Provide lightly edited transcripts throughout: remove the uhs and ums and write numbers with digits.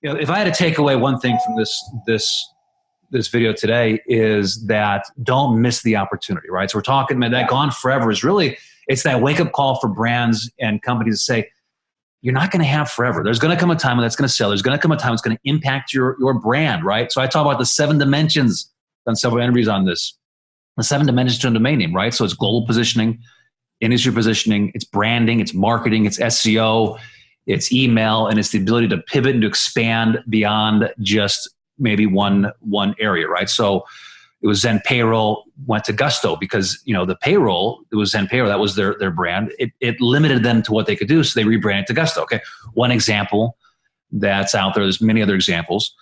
if I had to take away one thing from this video today is that don't miss the opportunity, right? So we're talking about that gone forever is really, it's that wake up call for brands and companies to say, you're not going to have forever. There's going to come a time when that's going to sell. There's going to come a time it's going to impact your brand, right? So I talk about the 7 dimensions, done several interviews on this, the 7 dimensions to a domain name, right? So it's global positioning, industry positioning, it's branding, it's marketing, it's SEO, it's email, and it's the ability to pivot and to expand beyond just maybe one area, right? So it was Zen Payroll, went to Gusto because, the payroll, it was Zen Payroll, that was their brand. It limited them to what they could do, so they rebranded to Gusto. Okay, one example that's out there. There's many other examples.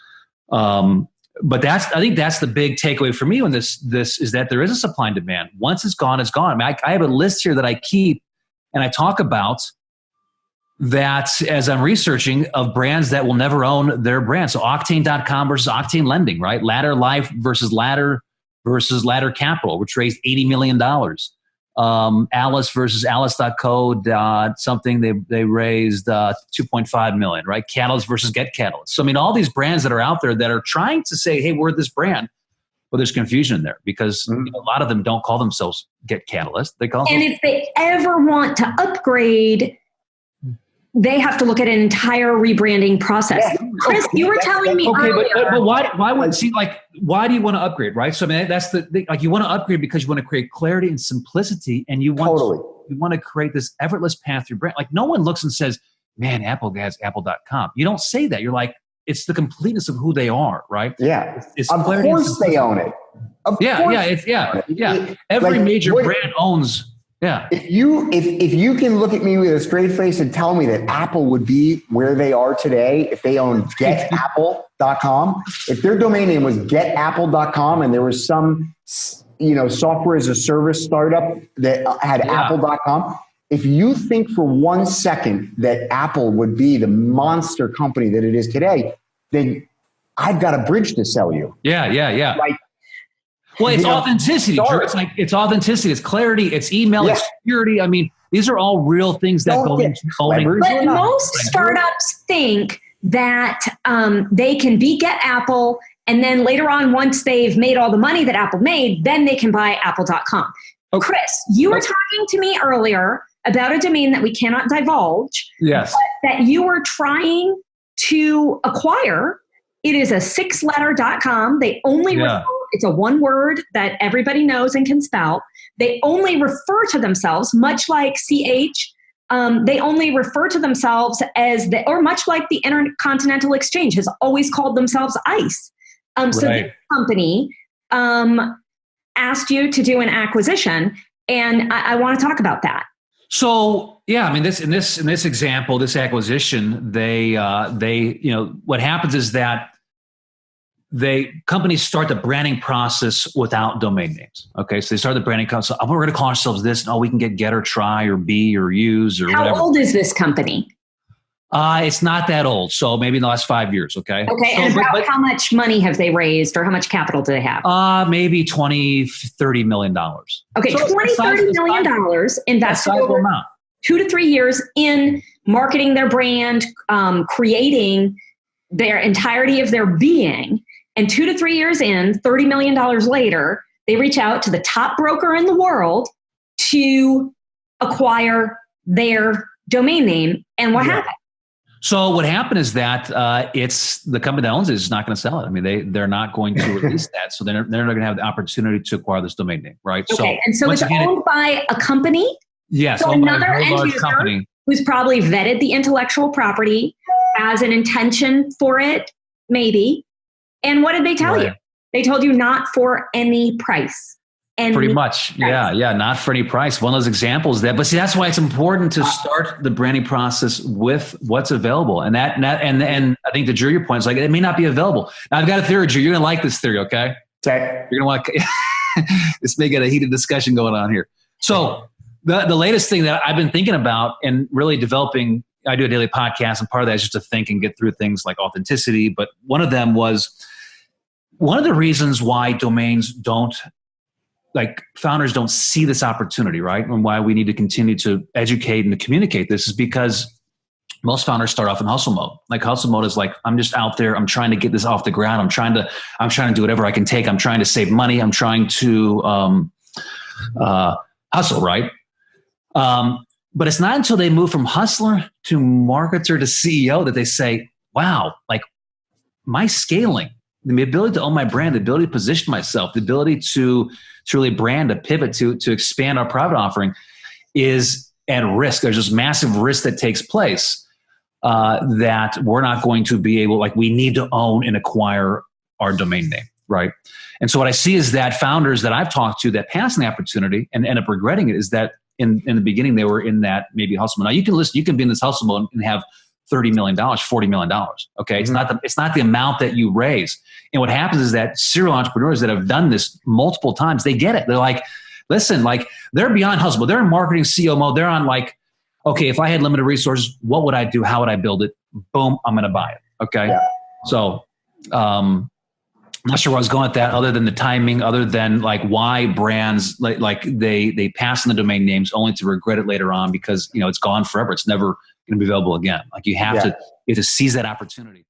But I think that's the big takeaway for me when this is that there is a supply and demand. Once it's gone, it's gone. I mean, I have a list here that I keep and I talk about that as I'm researching of brands that will never own their brand. So Octane.com versus Octane Lending, right? Ladder Life versus Ladder Capital, which raised $80 million. Alice versus Alice.co. Something they raised $2.5 million, right? Catalyst versus Get Catalyst. So I mean, all these brands that are out there that are trying to say, hey, we're this brand, but there's confusion in there because a lot of them don't call themselves Get Catalyst. They call and if they ever want to upgrade, they have to look at an entire rebranding process. Yeah. Chris, you were telling me earlier. But why would why do you want to upgrade, right? So I mean, that's you want to upgrade because you want to create clarity and simplicity, and you want to create this effortless path through brand. Like no one looks and says, "Man, Apple has Apple.com." You don't say that. You're like, it's the completeness of who they are, right? Yeah, it's of course they own it. Every major brand owns. Yeah. If you can look at me with a straight face and tell me that Apple would be where they are today if they owned getapple.com, if their domain name was getapple.com and there was some software as a service startup that had apple.com, if you think for 1 second that Apple would be the monster company that it is today, then I've got a bridge to sell you. Yeah. Well, it's authenticity, Drew. It's authenticity, it's clarity, it's email, it's security. I mean, these are all real things that go into owning. But most startups think that they can Get Apple, and then later on, once they've made all the money that Apple made, then they can buy Apple.com. Okay. Chris, you were talking to me earlier about a domain that we cannot divulge. Yes. That you were trying to acquire. It is a 6-letter.com. They only refer, it's a one word that everybody knows and can spell. They only refer to themselves, much like CH. They only refer to themselves as or much like the Intercontinental Exchange has always called themselves ICE. So this company asked you to do an acquisition, and I want to talk about that. So I mean, in this example, this acquisition, they what happens is that companies start the branding process without domain names. Okay, so they start the branding process. So we're going to call ourselves this, and we can get or try or be or use or whatever. How old is this company? It's not that old, so maybe in the last 5 years. Okay. Okay, so, and about how much money have they raised, or how much capital do they have? Maybe $20-30 million. Okay, so $20-30 million invested over 2 to 3 years in marketing their brand, creating their entirety of their being. And 2 to 3 years in, $30 million later, they reach out to the top broker in the world to acquire their domain name. And what happened? So what happened is that it's the company that owns it is not going to sell it. I mean, they're not going to release that. So they're not going to have the opportunity to acquire this domain name, right? Okay, and so it's owned by a company? Yes, so another end user company who's probably vetted the intellectual property, has an intention for it, maybe. And what did they tell you? They told you not for any price. Pretty much. Yeah. Not for any price. One of those examples but see, that's why it's important to start the branding process with what's available. And and I think to Drew, your point is it may not be available. Now I've got a theory, Drew. You're going to like this theory. Okay. You're going to want this may get a heated discussion going on here. So the latest thing that I've been thinking about and really developing, I do a daily podcast, and part of that is just to think and get through things like authenticity. But one of them was one of the reasons why domains founders don't see this opportunity, right? And why we need to continue to educate and to communicate this is because most founders start off in hustle mode. Like hustle mode is like, I'm just out there. I'm trying to get this off the ground. I'm trying to do whatever I can take. I'm trying to save money. I'm trying to hustle, right? But it's not until they move from hustler to marketer to CEO that they say, wow, like my scaling, the ability to own my brand, the ability to position myself, the ability to really brand, to pivot, to expand our private offering is at risk. There's this massive risk that takes place that we're not going to be able, like we need to own and acquire our domain name, right? And so what I see is that founders that I've talked to that pass the opportunity and end up regretting it is that in the beginning they were in that maybe hustle mode. Now you can be in this hustle mode and have $30 million, $40 million. Okay. Mm-hmm. It's not the amount that you raise. And what happens is that serial entrepreneurs that have done this multiple times, they get it. They're like, listen, like they're beyond hustle mode. They're in marketing CEO mode. They're on like, okay, if I had limited resources, what would I do? How would I build it? Boom, I'm going to buy it. Okay. Yeah. So, I'm not sure where I was going with that other than the timing, other than like why brands like they pass in the domain names only to regret it later on because, it's gone forever. It's never going to be available again. Like you have to seize that opportunity.